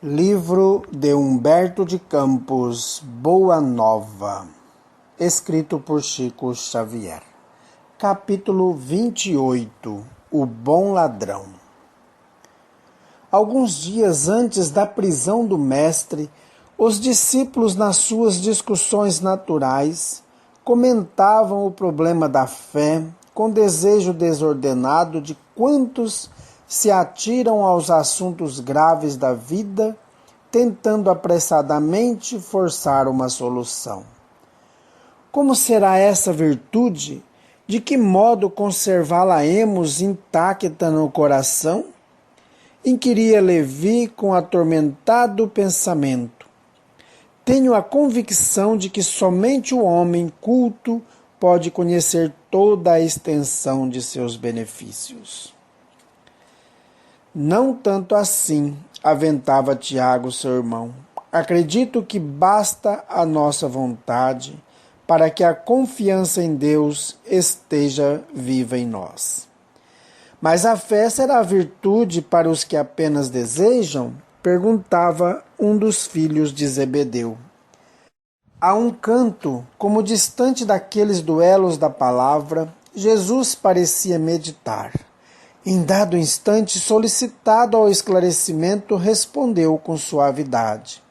Livro de Humberto de Campos Boa Nova, escrito por Chico Xavier. Capítulo 28. O Bom Ladrão. Alguns dias antes da prisão do mestre, os discípulos, nas suas discussões naturais, comentavam o problema da fé com desejo desordenado de quantos se atiram aos assuntos graves da vida, tentando apressadamente forçar uma solução. Como será essa virtude? De que modo conservá-la-emos intacta no coração? Inquiria Levi com atormentado pensamento. Tenho a convicção de que somente o homem culto pode conhecer toda a extensão de seus benefícios. Não tanto assim, aventava Tiago, seu irmão. Acredito que basta a nossa vontade para que a confiança em Deus esteja viva em nós. Mas a fé será virtude para os que apenas desejam? Perguntava um dos filhos de Zebedeu. A um canto, como distante daqueles duelos da palavra, Jesus parecia meditar. Em dado instante, solicitado ao esclarecimento, respondeu com suavidade.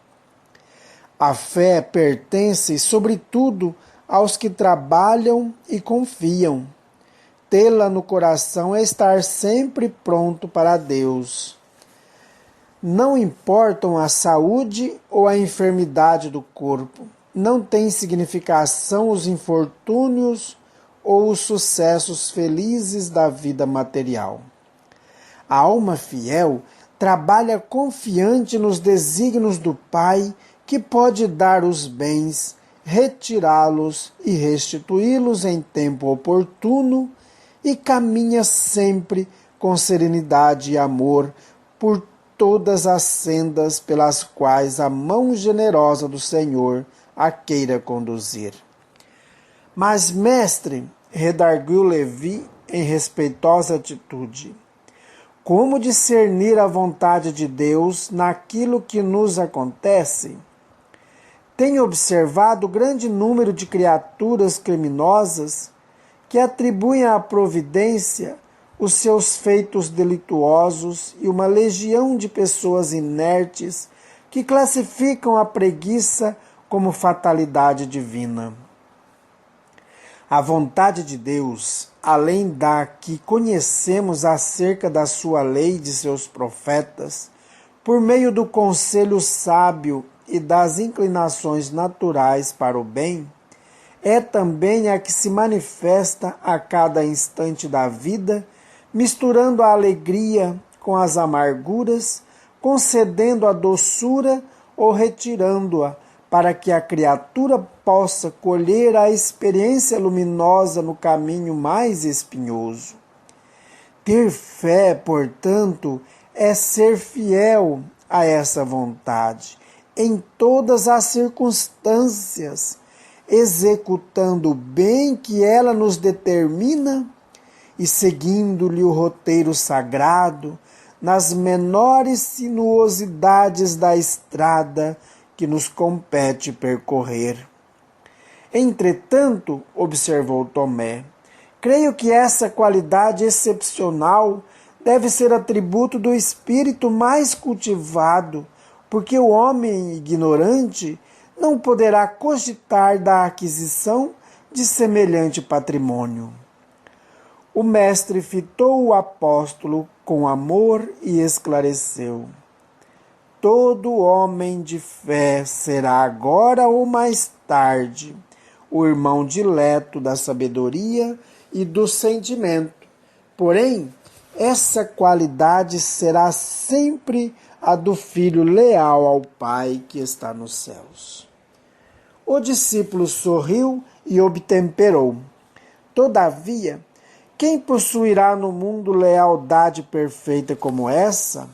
A fé pertence, sobretudo, aos que trabalham e confiam. Tê-la no coração é estar sempre pronto para Deus. Não importam a saúde ou a enfermidade do corpo. Não tem significação os infortúnios ou os sucessos felizes da vida material. A alma fiel trabalha confiante nos desígnios do Pai, que pode dar os bens, retirá-los e restituí-los em tempo oportuno, e caminha sempre com serenidade e amor por todas as sendas pelas quais a mão generosa do Senhor a queira conduzir. Mas, mestre, redarguiu Levi em respeitosa atitude, como discernir a vontade de Deus naquilo que nos acontece? Tenho observado grande número de criaturas criminosas que atribuem à providência os seus feitos delituosos e uma legião de pessoas inertes que classificam a preguiça como fatalidade divina. A vontade de Deus, além da que conhecemos acerca da sua lei e de seus profetas, por meio do conselho sábio e das inclinações naturais para o bem, é também a que se manifesta a cada instante da vida, misturando a alegria com as amarguras, concedendo a doçura ou retirando-a, para que a criatura possa colher a experiência luminosa no caminho mais espinhoso. Ter fé, portanto, é ser fiel a essa vontade, em todas as circunstâncias, executando o bem que ela nos determina e seguindo-lhe o roteiro sagrado nas menores sinuosidades da estrada que nos compete percorrer. Entretanto, observou Tomé, creio que essa qualidade excepcional deve ser atributo do espírito mais cultivado, porque o homem ignorante não poderá cogitar da aquisição de semelhante patrimônio. O mestre fitou o apóstolo com amor e esclareceu. Todo homem de fé será agora ou mais tarde o irmão dileto da sabedoria e do sentimento. Porém, essa qualidade será sempre a do filho leal ao Pai que está nos céus. O discípulo sorriu e obtemperou. Todavia, quem possuirá no mundo lealdade perfeita como essa?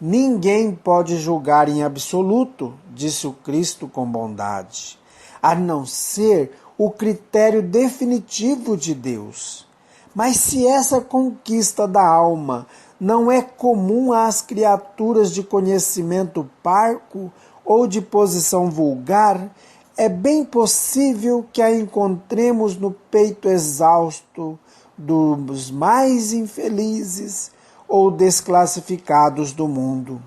Ninguém pode julgar em absoluto, disse o Cristo com bondade, a não ser o critério definitivo de Deus. Mas se essa conquista da alma não é comum às criaturas de conhecimento parco ou de posição vulgar, é bem possível que a encontremos no peito exausto dos mais infelizes ou desclassificados do mundo.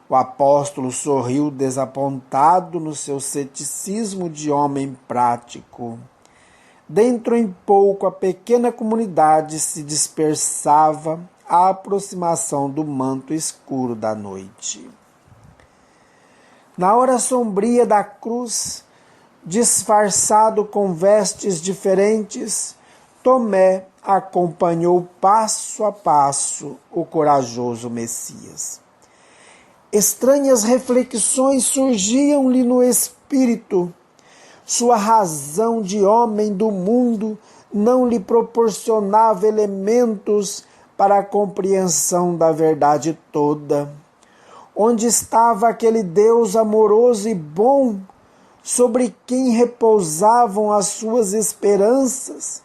O apóstolo sorriu desapontado no seu ceticismo de homem prático. Dentro em pouco a pequena comunidade se dispersava à aproximação do manto escuro da noite. Na hora sombria da cruz, disfarçado com vestes diferentes, Tomé acompanhou passo a passo o corajoso Messias. Estranhas reflexões surgiam-lhe no espírito. Sua razão de homem do mundo não lhe proporcionava elementos para a compreensão da verdade toda. Onde estava aquele Deus amoroso e bom, sobre quem repousavam as suas esperanças?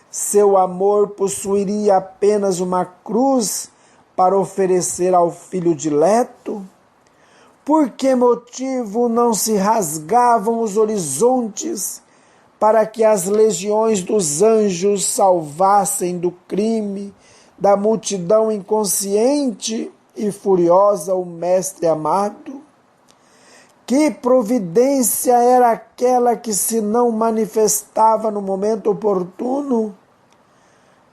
Seu amor possuiria apenas uma cruz para oferecer ao Filho dileto? Por que motivo não se rasgavam os horizontes para que as legiões dos anjos salvassem do crime, da multidão inconsciente e furiosa o Mestre amado? Que providência era aquela que se não manifestava no momento oportuno?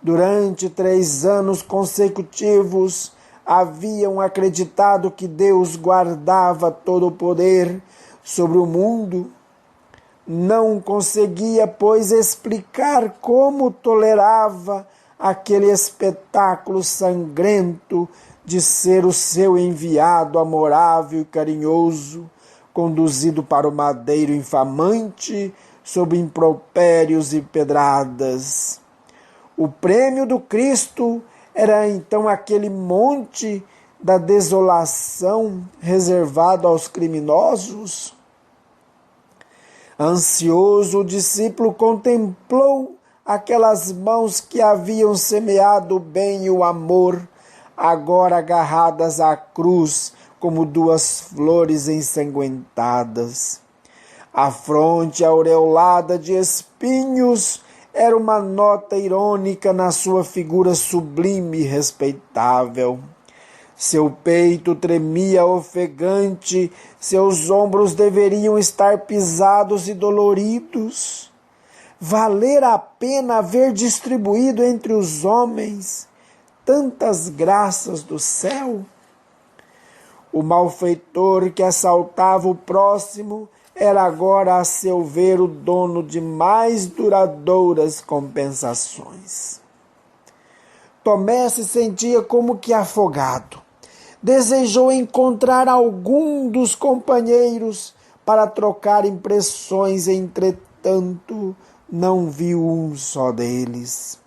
Durante 3 anos consecutivos, haviam acreditado que Deus guardava todo o poder sobre o mundo. Não conseguia, pois, explicar como tolerava aquele espetáculo sangrento de ser o seu enviado amorável e carinhoso, conduzido para o madeiro infamante sob impropérios e pedradas. O prêmio do Cristo era então aquele monte da desolação reservado aos criminosos? Ansioso, o discípulo contemplou aquelas mãos que haviam semeado o bem e o amor, agora agarradas à cruz como 2 flores ensanguentadas. A fronte aureolada de espinhos era uma nota irônica na sua figura sublime e respeitável. Seu peito tremia ofegante, seus ombros deveriam estar pisados e doloridos. Valer a pena haver distribuído entre os homens tantas graças do céu? O malfeitor que assaltava o próximo era agora, a seu ver, o dono de mais duradouras compensações. Tomé se sentia como que afogado. Desejou encontrar algum dos companheiros para trocar impressões, entretanto, não viu um só deles.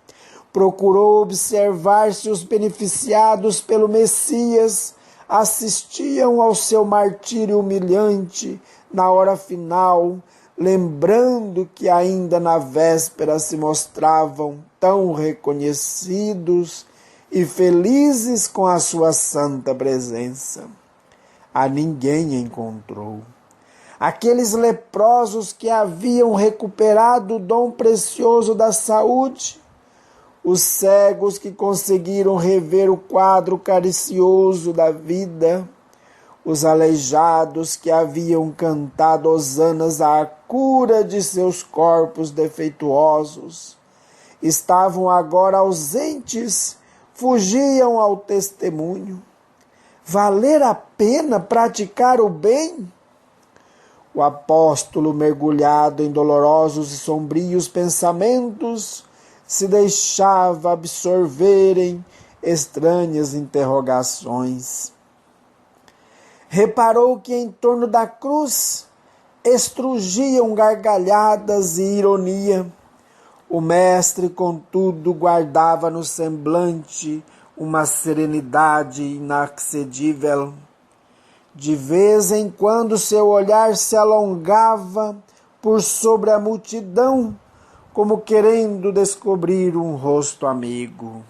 Procurou observar se os beneficiados pelo Messias assistiam ao seu martírio humilhante na hora final, lembrando que ainda na véspera se mostravam tão reconhecidos e felizes com a sua santa presença. A ninguém encontrou. Aqueles leprosos que haviam recuperado o dom precioso da saúde, os cegos que conseguiram rever o quadro caricioso da vida, os aleijados que haviam cantado hosanas à cura de seus corpos defeituosos, estavam agora ausentes, fugiam ao testemunho. Valer a pena praticar o bem? O apóstolo, mergulhado em dolorosos e sombrios pensamentos, se deixava absorver em estranhas interrogações. Reparou que em torno da cruz estrugiam gargalhadas e ironia. O mestre, contudo, guardava no semblante uma serenidade inacessível. De vez em quando seu olhar se alongava por sobre a multidão, como querendo descobrir um rosto amigo.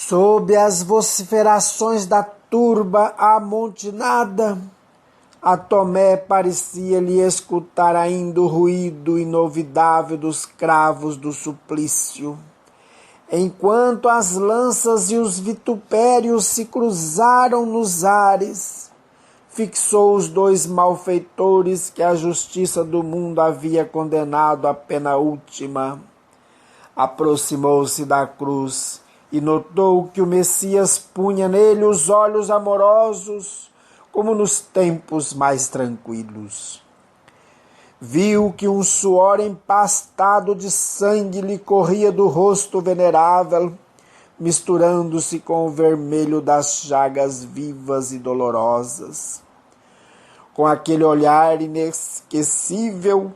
Sob as vociferações da turba amontinada, a Tomé parecia-lhe escutar ainda o ruído inovidável dos cravos do suplício. Enquanto as lanças e os vitupérios se cruzaram nos ares, fixou os dois malfeitores que a justiça do mundo havia condenado à pena última. Aproximou-se da cruz e notou que o Messias punha nele os olhos amorosos, como nos tempos mais tranquilos. Viu que um suor empastado de sangue lhe corria do rosto venerável, misturando-se com o vermelho das chagas vivas e dolorosas. Com aquele olhar inesquecível,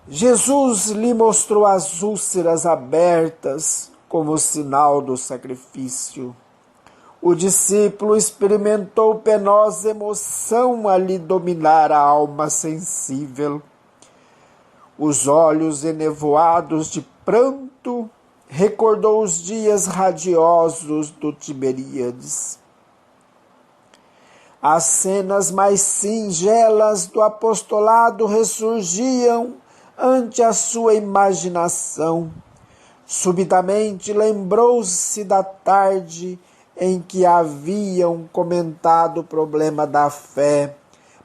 Jesus lhe mostrou as úlceras abertas como sinal do sacrifício. O discípulo experimentou penosa emoção a lhe dominar a alma sensível. Os olhos enevoados de pranto recordou os dias radiosos do Tiberíades. As cenas mais singelas do apostolado ressurgiam ante a sua imaginação. Subitamente lembrou-se da tarde em que haviam comentado o problema da fé,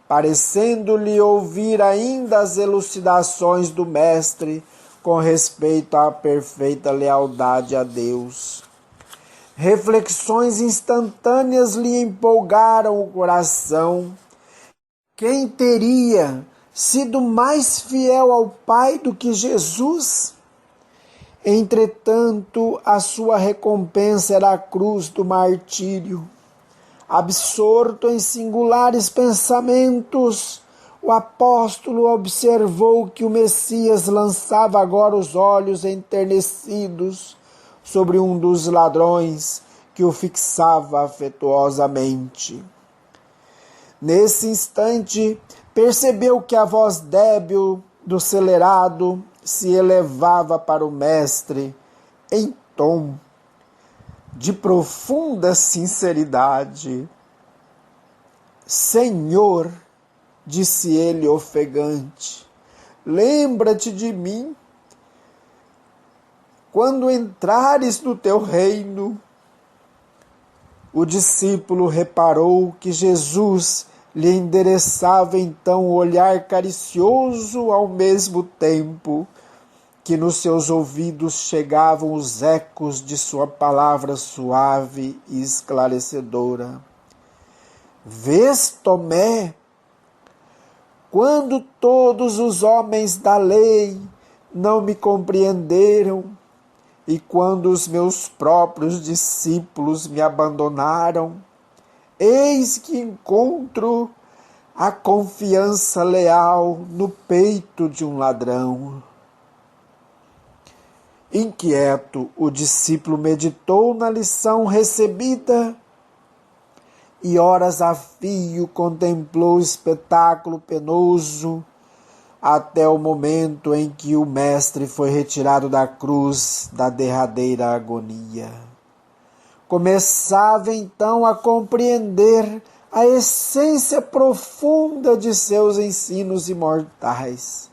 parecendo-lhe ouvir ainda as elucidações do Mestre com respeito à perfeita lealdade a Deus. Reflexões instantâneas lhe empolgaram o coração. Quem teria sido mais fiel ao Pai do que Jesus? Entretanto, a sua recompensa era a cruz do martírio. Absorto em singulares pensamentos, o apóstolo observou que o Messias lançava agora os olhos enternecidos sobre um dos ladrões que o fixava afetuosamente. Nesse instante, percebeu que a voz débil do celerado se elevava para o Mestre em tom de profunda sinceridade. Senhor, disse ele ofegante, lembra-te de mim quando entrares no teu reino. O discípulo reparou que Jesus lhe endereçava então o olhar caricioso ao mesmo tempo que nos seus ouvidos chegavam os ecos de sua palavra suave e esclarecedora. Vês, Tomé, quando todos os homens da lei não me compreenderam e quando os meus próprios discípulos me abandonaram, eis que encontro a confiança leal no peito de um ladrão. Inquieto, o discípulo meditou na lição recebida e horas a fio contemplou o espetáculo penoso até o momento em que o Mestre foi retirado da cruz da derradeira agonia. Começava então a compreender a essência profunda de seus ensinos imortais.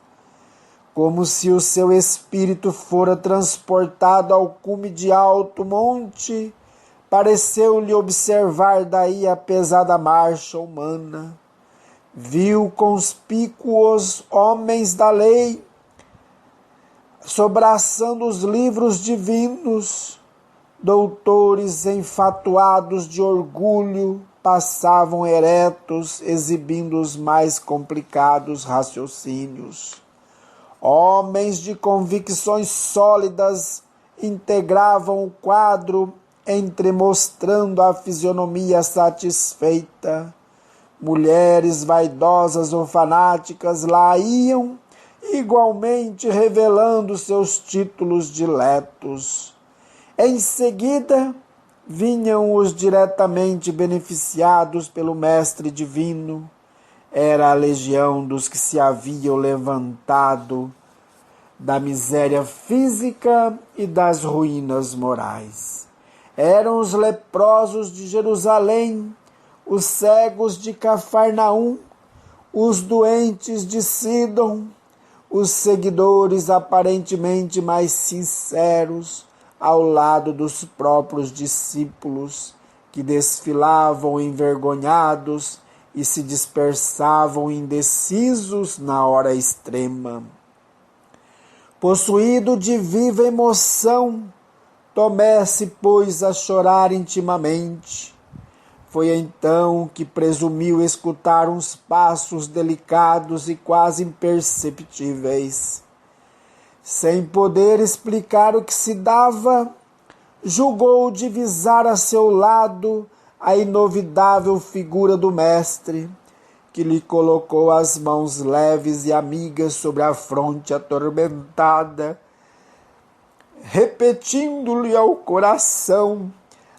Como se o seu espírito fora transportado ao cume de alto monte, pareceu-lhe observar daí a pesada marcha humana. Viu conspícuos homens da lei, sobraçando os livros divinos. Doutores enfatuados de orgulho passavam eretos, exibindo os mais complicados raciocínios. Homens de convicções sólidas integravam o quadro, entremostrando a fisionomia satisfeita. Mulheres vaidosas ou fanáticas lá iam, igualmente revelando seus títulos diletos. Em seguida, vinham os diretamente beneficiados pelo Mestre Divino. Era a legião dos que se haviam levantado da miséria física e das ruínas morais. Eram os leprosos de Jerusalém, os cegos de Cafarnaum, os doentes de Sidom, os seguidores aparentemente mais sinceros, ao lado dos próprios discípulos, que desfilavam envergonhados e se dispersavam indecisos na hora extrema. Possuído de viva emoção, Tomé se pôs a chorar intimamente. Foi então que presumiu escutar uns passos delicados e quase imperceptíveis. Sem poder explicar o que se dava, julgou divisar a seu lado a inovidável figura do Mestre, que lhe colocou as mãos leves e amigas sobre a fronte atormentada, repetindo-lhe ao coração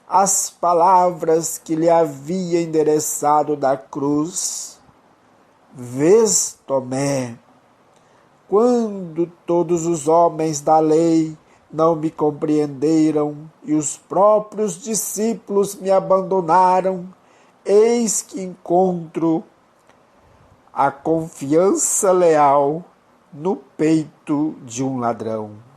as palavras que lhe havia endereçado da cruz. Vês, Tomé, quando todos os homens da lei não me compreenderam e os próprios discípulos me abandonaram, eis que encontro a confiança leal no peito de um ladrão.